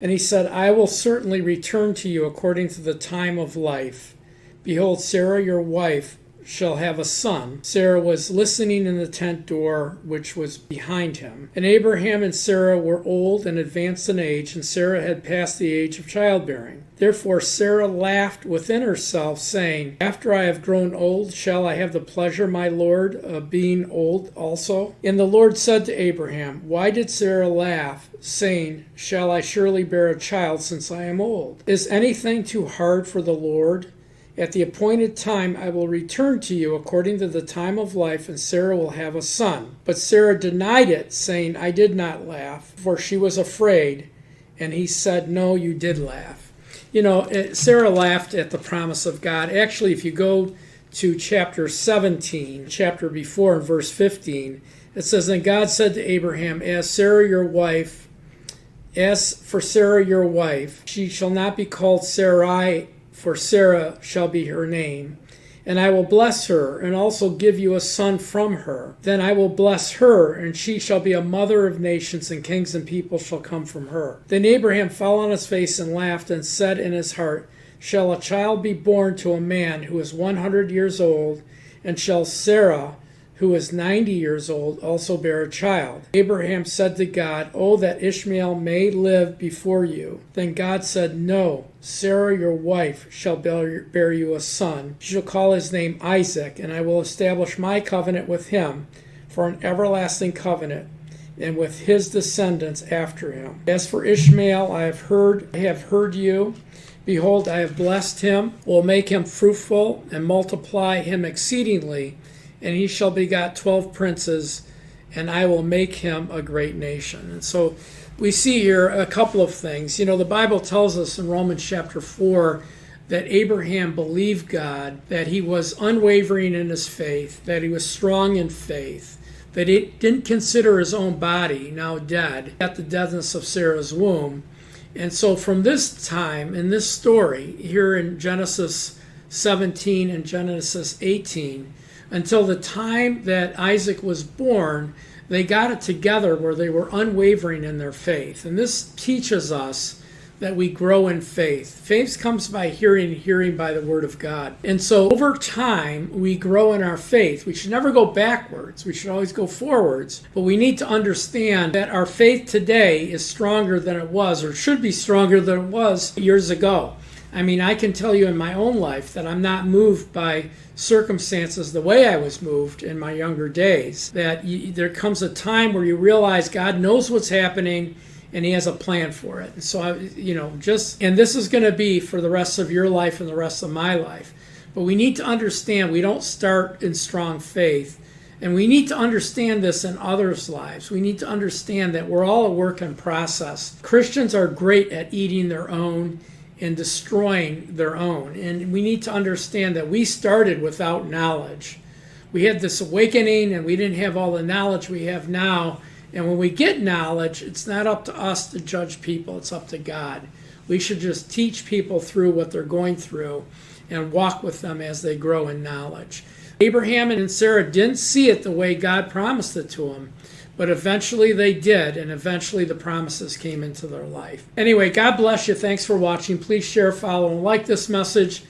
And he said, I will certainly return to you according to the time of life. Behold, Sarah your wife shall have a son. Sarah was listening in the tent door, which was behind him. And Abraham and Sarah were old and advanced in age, and Sarah had passed the age of childbearing. Therefore Sarah laughed within herself, saying, After I have grown old, shall I have the pleasure, my Lord, of being old also? And the Lord said to Abraham, Why did Sarah laugh, saying, Shall I surely bear a child, since I am old? Is anything too hard for the Lord? At the appointed time I will return to you according to the time of life, and Sarah will have a son. But Sarah denied it, saying, I did not laugh, for she was afraid. And he said, No, you did laugh. Sarah laughed at the promise of God. Actually, if you go to chapter 17, chapter before, in verse 15, it says, Then God said to Abraham, As for Sarah your wife, she shall not be called Sarai, for Sarah shall be her name. And I will bless her, and also give you a son from her. Then I will bless her, and she shall be a mother of nations, and kings and people shall come from her. Then Abraham fell on his face and laughed, and said in his heart, Shall a child be born to a man who is 100 years old, and shall Sarah, who is 90 years old, also bear a child? Abraham said to God, Oh, that Ishmael may live before you. Then God said, No, Sarah your wife shall bear you a son. You shall call his name Isaac, and I will establish my covenant with him for an everlasting covenant, and with his descendants after him. As for Ishmael, I have heard you. Behold, I have blessed him, will make him fruitful, and multiply him exceedingly, and he shall begot 12 princes, and I will make him a great nation. And so we see here a couple of things. The Bible tells us in Romans chapter 4 that Abraham believed God, that he was unwavering in his faith, that he was strong in faith, that he didn't consider his own body now dead at the deadness of Sarah's womb. And so from this time, in this story, here in Genesis 17 and Genesis 18, until the time that Isaac was born, they got it together where they were unwavering in their faith. And this teaches us that we grow in faith. Faith comes by hearing, hearing by the word of God. And so over time, we grow in our faith. We should never go backwards. We should always go forwards. But we need to understand that our faith today is stronger than it was, or should be stronger than it was years ago. I can tell you in my own life that I'm not moved by circumstances the way I was moved in my younger days. That there comes a time where you realize God knows what's happening and he has a plan for it. And so, and this is going to be for the rest of your life and the rest of my life. But we need to understand we don't start in strong faith. And we need to understand this in others' lives. We need to understand that we're all a work in process. Christians are great at eating their own and destroying their own. And we need to understand that we started without knowledge. We had this awakening and we didn't have all the knowledge we have now. And when we get knowledge, it's not up to us to judge people, it's up to God. We should just teach people through what they're going through and walk with them as they grow in knowledge. Abraham and Sarah didn't see it the way God promised it to them. But eventually they did, and eventually the promises came into their life. Anyway, God bless you. Thanks for watching. Please share, follow, and like this message.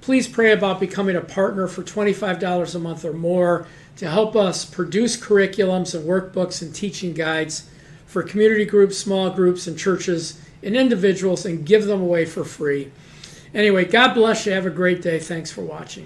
Please pray about becoming a partner for $25 a month or more to help us produce curriculums and workbooks and teaching guides for community groups, small groups, and churches and individuals, and give them away for free. Anyway, God bless you. Have a great day. Thanks for watching.